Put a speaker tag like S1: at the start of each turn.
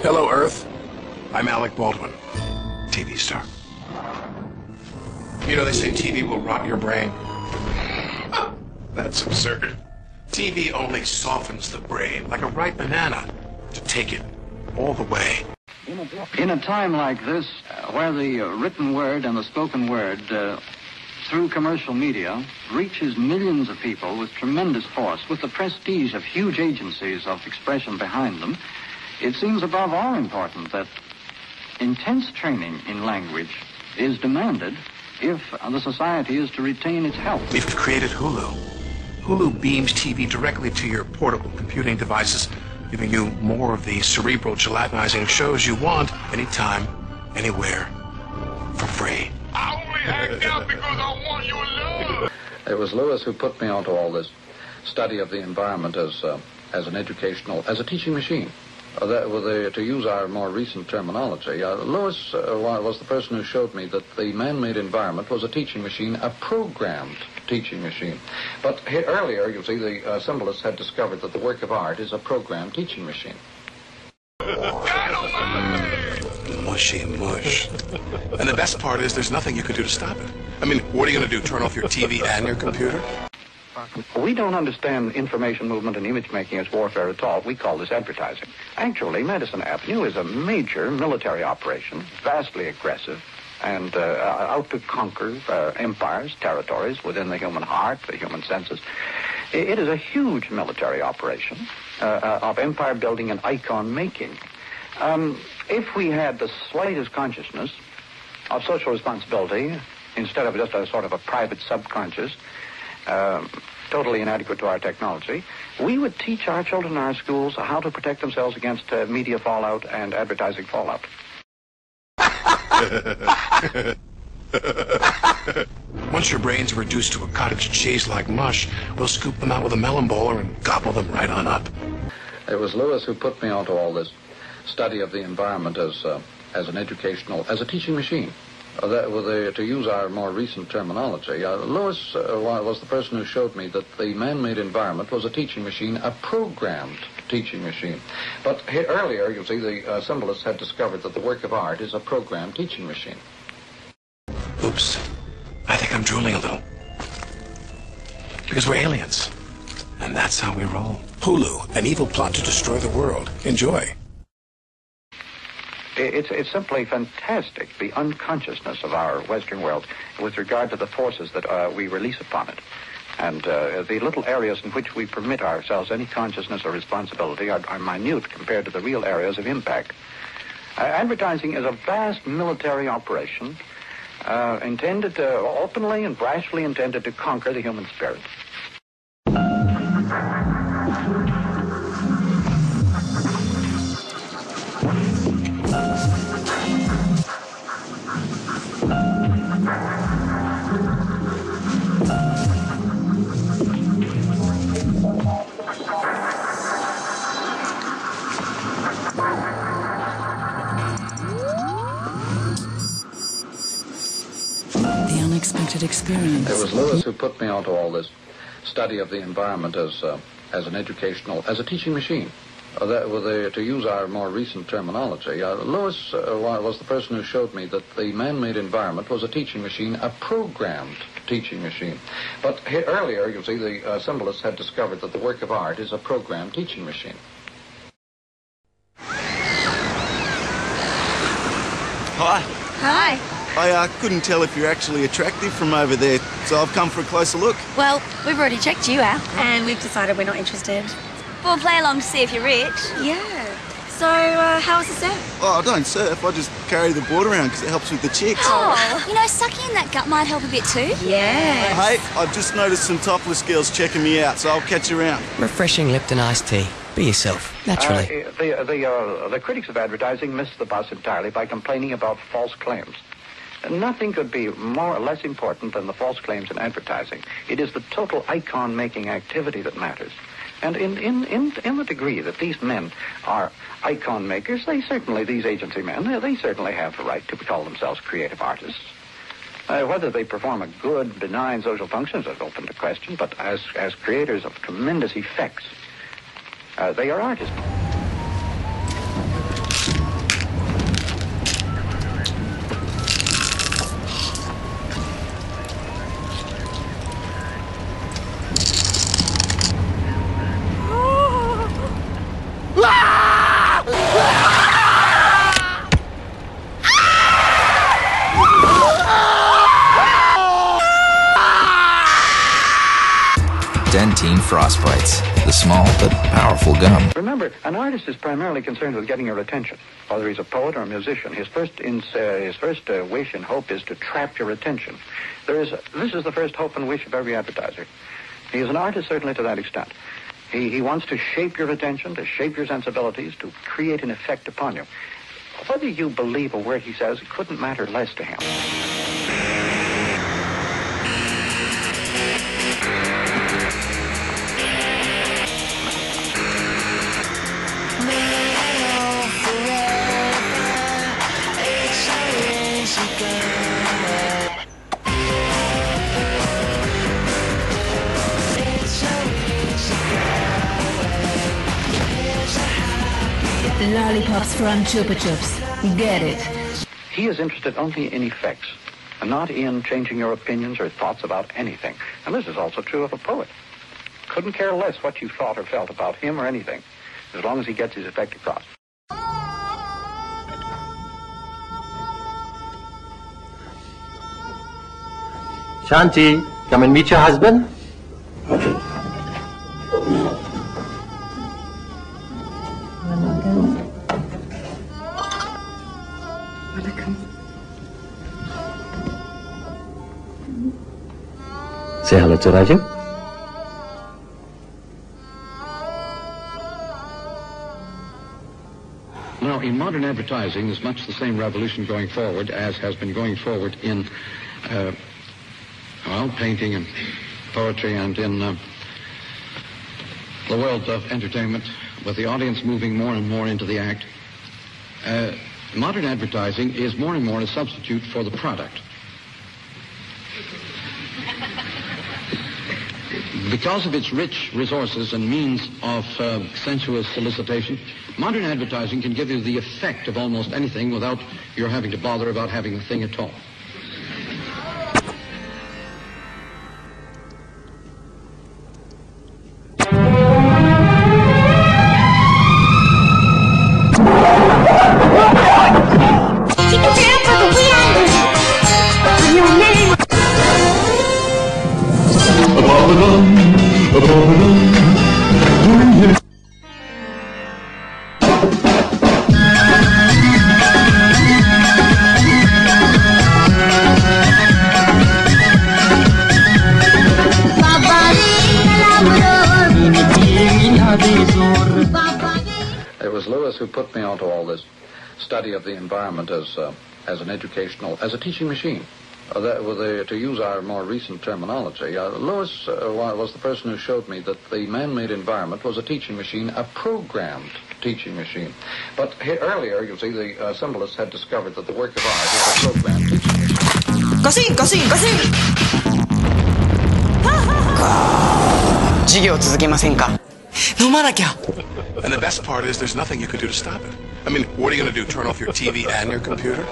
S1: Hello, Earth. I'm Alec Baldwin, TV star. You know, they say TV will rot your brain. That's absurd. TV only softens the brain, like a ripe banana, to take it all the way.
S2: In a time like this, where the written word and the spoken word, through commercial media, reaches millions of people with tremendous force, with the prestige of huge agencies of expression behind them, it seems above all important that intense training in language is demanded if the society is to retain its health.
S1: We've created Hulu. Hulu beams TV directly to your portable computing devices, giving you more of the cerebral gelatinizing shows you want, anytime, anywhere, for free.
S3: I only act out because I want your love.
S2: It was Lewis who put me onto all this study of the environment as a teaching machine. To use our more recent terminology, Lewis was the person who showed me that the man-made environment was a teaching machine, a programmed teaching machine. But earlier, you see, the symbolists had discovered that the work of art is a programmed teaching machine.
S1: Mushy mush. And the best part is there's nothing you can do to stop it. I mean, what are you going to do, turn off your TV and your computer?
S2: We don't understand information movement and image making as warfare at all. We call this advertising. Actually, Madison Avenue is a major military operation, vastly aggressive, and out to conquer empires, territories within the human heart, the human senses. It is a huge military operation of empire building and icon making. If we had the slightest consciousness of social responsibility, instead of just a sort of a private subconscious, totally inadequate to our technology, we would teach our children in our schools how to protect themselves against media fallout and advertising fallout.
S1: Once your brains are reduced to a cottage cheese like mush, we'll scoop them out with a melon bowler and gobble them right on up.
S2: It was Lewis who put me onto all this study of the environment as a teaching machine. To use our more recent terminology, Lewis was the person who showed me that the man-made environment was a teaching machine, a programmed teaching machine. But earlier, you see, the symbolists had discovered that the work of art is a programmed teaching machine.
S1: Oops. I think I'm drooling a little. Because we're aliens. And that's how we roll. Hulu, an evil plot to destroy the world. Enjoy.
S2: It's simply fantastic, the unconsciousness of our Western world with regard to the forces that we release upon it. And the little areas in which we permit ourselves any consciousness or responsibility are minute compared to the real areas of impact. Advertising is a vast military operation openly and brashly intended to conquer the human spirit.
S4: Unexpected experience.
S2: It was Lewis who put me onto all this study of the environment as a teaching machine. To use our more recent terminology, Lewis was the person who showed me that the man-made environment was a teaching machine, a programmed teaching machine. But earlier, you see, the symbolists had discovered that the work of art is a programmed teaching machine.
S5: Hi.
S6: Hi.
S5: I couldn't tell if you're actually attractive from over there, so I've come for a closer look.
S6: Well, we've already checked you out, and we've decided we're not interested.
S7: We'll play along to see if you're rich.
S6: Yeah. So, how was the surf?
S5: Oh, I don't surf. I just carry the board around because it helps with the chicks.
S7: Oh, you know, sucking in that gut might help a bit too.
S6: Yeah.
S5: Hey, I've just noticed some topless girls checking me out, so I'll catch you around.
S8: Refreshing Lipton iced tea. Be yourself, naturally.
S2: The critics of advertising miss the bus entirely by complaining about false claims. Nothing could be more or less important than the false claims in advertising. It is the total icon-making activity that matters. And in the degree that these men are icon makers, these agency men, they certainly have the right to call themselves creative artists. Whether they perform a good, benign social function is open to question, but as creators of tremendous effects, they are artists.
S9: Frostbites, the small but powerful gum.
S2: Remember, an artist is primarily concerned with getting your attention, whether he's a poet or a musician. His first wish and hope is to trap your attention. This is the first hope and wish of every advertiser. He is an artist certainly to that extent. He wants to shape your attention, to shape your sensibilities, to create an effect upon you. Whether you believe a word he says, it couldn't matter less to him.
S10: Lollipops from Chupa Chups. Get it.
S2: He is interested only in effects, and not in changing your opinions or thoughts about anything. And this is also true of a poet. Couldn't care less what you thought or felt about him or anything, as long as he gets his effect across.
S11: Shanti, come and meet your husband. Say hello to Raju.
S12: Now, in modern advertising, there's much the same revolution going forward as has been going forward in, painting and poetry and in the world of entertainment, with the audience moving more and more into the act. Modern advertising is more and more a substitute for the product. Because of its rich resources and means of sensuous solicitation, modern advertising can give you the effect of almost anything without your having to bother about having the thing at all.
S2: It was Lewis who put me onto all this study of the environment as a teaching machine. To use our more recent terminology, Lewis was the person who showed me that the man-made environment was a teaching machine, a programmed teaching machine. But earlier, you see, the symbolists had discovered that the work of art is a programmed teaching machine.
S1: And the best part is there's nothing you can do to stop it. I mean, what are you going to do, turn off your TV and your computer?